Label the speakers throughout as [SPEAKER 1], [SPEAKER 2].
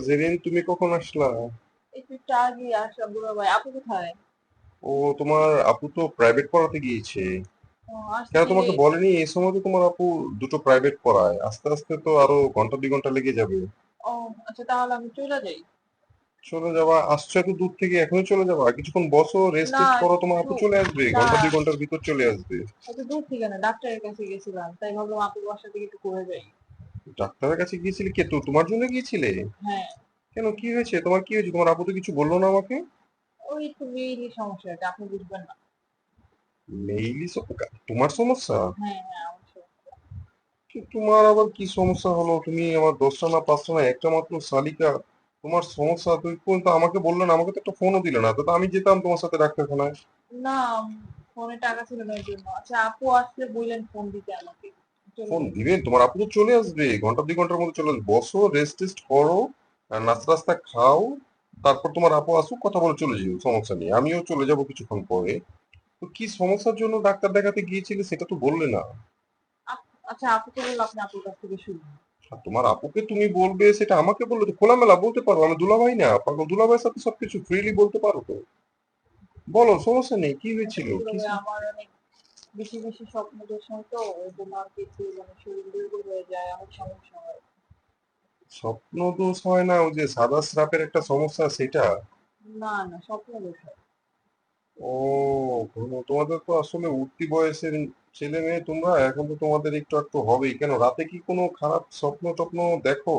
[SPEAKER 1] জেরিন, তুমি কখন আসলা?
[SPEAKER 2] একটু আগে আসলাম দুলা ভাই, আপু কোথায়?
[SPEAKER 1] ও, তোমার আপু তো প্রাইভেট পড়াতে গিয়েছে।
[SPEAKER 2] ও, আসতে
[SPEAKER 1] কেন
[SPEAKER 2] কি
[SPEAKER 1] তোমাকে
[SPEAKER 2] লেট?
[SPEAKER 1] বলেনি এই সময় তো তোমার আপু দুটো প্রাইভেট পড়ায়, আস্তে আস্তে তো আরো ঘন্টা 2 ঘন্টা লেগে যাবে।
[SPEAKER 2] ও, আচ্ছা তাহলে আমি চলে যাই।
[SPEAKER 1] চলে যাবা? আসছো এত দূর থেকে, এখনই চলে যাবা? কিছুক্ষণ বসো, রেস্ট
[SPEAKER 2] না
[SPEAKER 1] টেস্ট করো, তোমার
[SPEAKER 2] একটু,
[SPEAKER 1] আপু চলে আসবে,
[SPEAKER 2] না
[SPEAKER 1] ঘন্টা 2 ঘন্টার ভিতর চলে আসবে।
[SPEAKER 2] এত দূর থেকে না, ডাক্তারের কাছে গেছিলাম তাই ভাবলাম আপুর বাসা থেকে একটু করে যাই।
[SPEAKER 1] ডাক্তারের কাছে গিয়েছিলে? কে তো তোমার জন্য গিয়েছিলে?
[SPEAKER 2] হ্যাঁ।
[SPEAKER 1] কেন, কি হয়েছে তোমার? কি হয়েছে? তোমার আপু তো কিছু বললো না আমাকে।
[SPEAKER 2] ওই একটু মেয়েরই সমস্যা, এটা আপনি বুঝবেন না।
[SPEAKER 1] মেইলি তোমার সমস্যা?
[SPEAKER 2] হ্যাঁ হ্যাঁ, অবশ্যই।
[SPEAKER 1] তোমার আবার কি সমস্যা হলো? তুমি আমার 10টা না 5টা না একটা মাত্র শালিকা, তোমার সমস্যা তুমি তো আমাকে বললে না, আমাকে তো একটা ফোনও দিলে না, তো আমি যেতাম তোমার সাথে ডাক্তারখানায়।
[SPEAKER 2] না, ফোনে টাকা ছিল না এর জন্য। আচ্ছা আপু আসলে বললেন ফোন দিতে আমাকে, চলে
[SPEAKER 1] ফোন
[SPEAKER 2] যাই।
[SPEAKER 1] দিবেন? তোমার আপু তো চলে আসবে, ঘন্টা 2 ঘন্টার মধ্যে চলে আসবে। বসো, রেস্ট টেস্ট করো, আর নাস্তা রাস্তা খাও, তারপর তোমার আপু আসুক, কথা বলে চলে যাও, সমস্যা নেই, আমিও চলে যাব কিছুক্ষণ পরে। তো কি সমস্যার জন্য ডাক্তার দেখাতে গিয়েছিলে সেটা তো বললে না।
[SPEAKER 2] আচ্ছা আপু তো বললো আপনি আপুর কাছ থেকে শুনুন।
[SPEAKER 1] আর তোমার আপুকে তুমি বলবে সেটা আমাকে বললে তো খোলামেলা বলতে পারো, আমি দুলাভাই না পাগল? দুলাভাইয়ের সাথে সবকিছু ফ্রিলি বলতে পারো তো। বলো, সমস্যা নেই, কি হয়েছিল?
[SPEAKER 2] আসলে দুলা
[SPEAKER 1] কি
[SPEAKER 2] ভাই আমার অনেক বেশি বেশি স্বপ্ন দর্শন তো, ওই জন্য আর কি একটু মানে শরীর দুর্বল হয়ে যায়, অনেক সমস্যা হয়।
[SPEAKER 1] স্বপ্ন দোষ হয় না, ওই যে সাদা স্রাপের একটা সমস্যা সেটা?
[SPEAKER 2] না না, স্বপ্ন দোষ হয়।
[SPEAKER 1] ও, তোমাদের তো আসলে উঠতি বয়সের ছেলে মেয়ে, তোমরা এখন তো তোমাদের একটু একটু হবেই। কেন, রাতে কি কোনো খারাপ স্বপ্ন টপ্ন দেখো?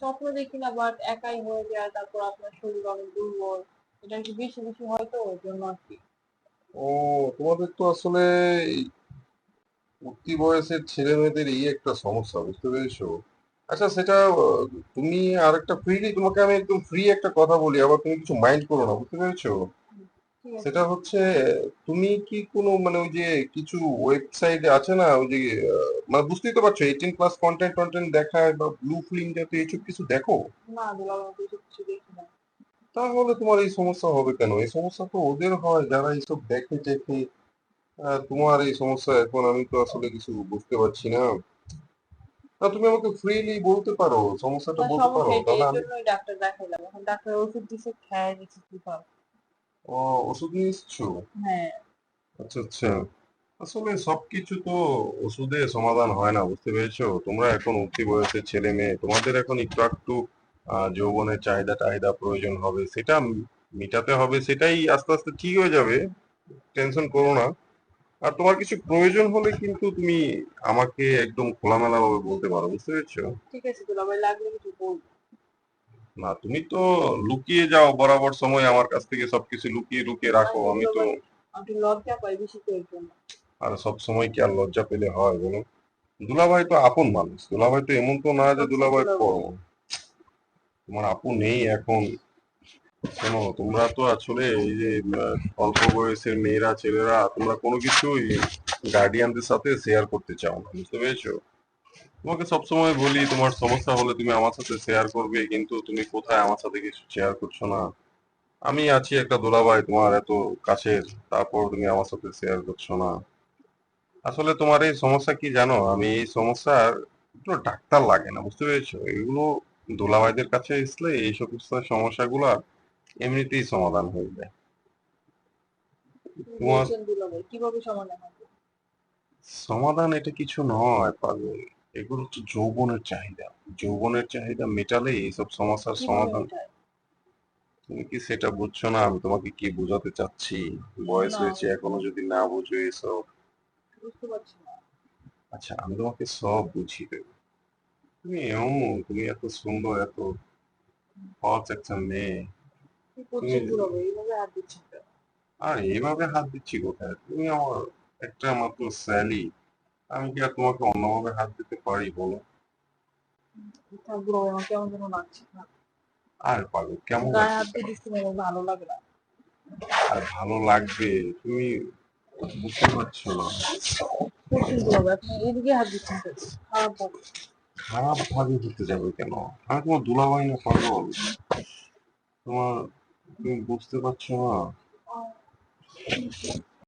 [SPEAKER 2] স্বপ্ন দেখি না, বাট একাই হয়ে যায়, তারপর আপনার শরীর অনেক দুর্বল। এটা একটু বেশি বেশি হয় তো, ওই জন্য আর কি।
[SPEAKER 1] ও, তোমাদের তো আসলে এই উঠতি বয়সের ছেলে মেয়েদের এই একটা সমস্যা, বুঝতে পেরেছো? আচ্ছা, সেটা তুমি আর একটা ফ্রিলি, তোমাকে আমি একদম ফ্রি একটা কথা বলি, আবার তুমি কিছু মাইন্ড করো না, বুঝতে পেরেছো?
[SPEAKER 2] ঠিক আছে।
[SPEAKER 1] সেটা হচ্ছে, তুমি কি কোনো মানে ওই যে কিছু ওয়েবসাইটে আছে না, ওই যে মানে বুঝতেই তো পারছো, 18+ কন্টেন্ট টন্টেন্ট দেখায় বা ব্লু ফিল্ম জাতীয় এইসব কিছু দেখো?
[SPEAKER 2] না দুলা ভাই, কিছু কিছু দেখি না।
[SPEAKER 1] তাহলে তোমার এই সমস্যা হবে কেন? এই সমস্যা তো ওদের হয় যারা এইসব দেখে দেখে। তোমার এই সমস্যা এখন আমি তো আসলে কিছু বুঝতে পারছি না। না, তুমি আমাকে ফ্রিলি বলতে পারো, সমস্যাটা
[SPEAKER 2] না
[SPEAKER 1] বলতে পারো,
[SPEAKER 2] সমস্যা এটাই,
[SPEAKER 1] তাহলে
[SPEAKER 2] এর
[SPEAKER 1] আমি।
[SPEAKER 2] জন্যই ডাক্তার দেখাইলাম, এখন ডাক্তার ওষুধ দিছে, খেয়ে দিচ্ছে কি পাবো।
[SPEAKER 1] ও, ওষুধ নিয়ে এসছো?
[SPEAKER 2] হ্যাঁ।
[SPEAKER 1] আচ্ছা আচ্ছা। আসলে সবকিছু তো ওষুধে সমাধান হয় না, বুঝতে পেরেছো? তোমরা এখন উঠতি বয়সের ছেলে মেয়ে, তোমাদের এখন একটু একটু যৌবনের চাহিদা টাহিদা প্রয়োজন হবে, সেটা মিটাতে হবে, সেটাই আস্তে আস্তে ঠিক হয়ে যাবে। টেনশন করো না। আর তোমার কিছু প্রয়োজন হলে কিন্তু তুমি আমাকে একদম খোলামেলা ভাবে বলতে পারো, বুঝতে পেরেছো?
[SPEAKER 2] ঠিক আছে দুলা ভাই, লাগলে কিছু বলবো।
[SPEAKER 1] না, তুমি তো লুকিয়ে যাও বরাবর সময়, আমার কাছ থেকে সবকিছু লুকিয়ে লুকিয়ে রাখো,
[SPEAKER 2] আসলে
[SPEAKER 1] আমি
[SPEAKER 2] দুলা
[SPEAKER 1] তো।
[SPEAKER 2] ভাই, আমি একটু লজ্জা পাই বেশি তো, এর জন্য।
[SPEAKER 1] আর সব সময় কি আর লজ্জা পেলে হয় বলো? দুলাভাই তো আপন মানুষ, দুলাভাই তো এমন তো না যে
[SPEAKER 2] বুঝছি
[SPEAKER 1] দুলাভাই
[SPEAKER 2] দুলা ভাই।
[SPEAKER 1] পর। তোমার আপু নেই এখন। শোনো, তোমরা তো আসলে এই যে অল্প বয়সের মেয়েরা ছেলেরা, তোমরা কোনো কিছুই গার্ডিয়ানদের সাথে শেয়ার করতে চাও না, বুঝতে পেরেছো? তোমাকে সবসময় বলি তোমার সমস্যা হলে তুমি আমার সাথে শেয়ার করবে, কিন্তু তুমি কোথায় আমার সাথে কিছু শেয়ার করছো না। আমি আছি একটা দুলাভাই তোমার এত কাছের, তারপর তুমি আমার সাথে শেয়ার করছো না। আসলে তোমার এই সমস্যা কি জানো, আমি এই সমস্যার কোনো ডাক্তার লাগে না, বুঝতে পেরেছো? এগুলো দুলাভাইদের কাছে আসলে এই সমস্ত সমস্যাগুলো এমনিতেই সমাধান হয়ে যায়।
[SPEAKER 2] কি
[SPEAKER 1] তোমার
[SPEAKER 2] বলছেন দুলা ভাই, কিভাবে সমাধান হবে?
[SPEAKER 1] সমাধান এটা কিছু নয় পাগল, এগুলো তো যৌবনের চাহিদা। যৌবনের চাহিদা মেটালে এইসব সমস্যার
[SPEAKER 2] কিভাবে
[SPEAKER 1] সমাধান।
[SPEAKER 2] মেটায়?
[SPEAKER 1] তুমি কি সেটা বুঝছো না? আমি তোমাকে কি বোঝাতে চাচ্ছি? বয়স
[SPEAKER 2] না,
[SPEAKER 1] হয়েছে এখনো যদি না বুঝো এসব।
[SPEAKER 2] বুঝতে পারছি না।
[SPEAKER 1] আচ্ছা, আমি তোমাকে সব বুঝিয়ে দেবো। তুমি এমন, তুমি এত সুন্দর, এত সহজ একটা মেয়ে।
[SPEAKER 2] কি
[SPEAKER 1] তুমি,
[SPEAKER 2] করছেন দুলা ভাই, এইভাবে হাত দিচ্ছেন কেন?
[SPEAKER 1] আর এইভাবে হাত দিচ্ছি কোথায়? তুমি আমার একটা মাত্র স্যালি, আমি কি আর তোমাকে অন্যভাবে হাত দিতে পারি বলো?
[SPEAKER 2] থাক দুলা ভাই, আমার কেমন যেন লাগছে না।
[SPEAKER 1] আর পাগল, কেমন
[SPEAKER 2] গায়ে
[SPEAKER 1] লাগছে
[SPEAKER 2] হাত দিয়ে
[SPEAKER 1] কেন?
[SPEAKER 2] দিচ্ছি, আমার ভালো লাগে না।
[SPEAKER 1] আর ভালো লাগবে, তুমি বুঝতে পারছো না।
[SPEAKER 2] করছেন দুলা ভাই, আপনি এদিকে হাত দিচ্ছেন কেন? খারাপ ভাবে।
[SPEAKER 1] খারাপ ভাবে হতে যাবে কেন? আমি তোমার দুলাভাই না পাগল? তোমার, তুমি বুঝতে পারছো না?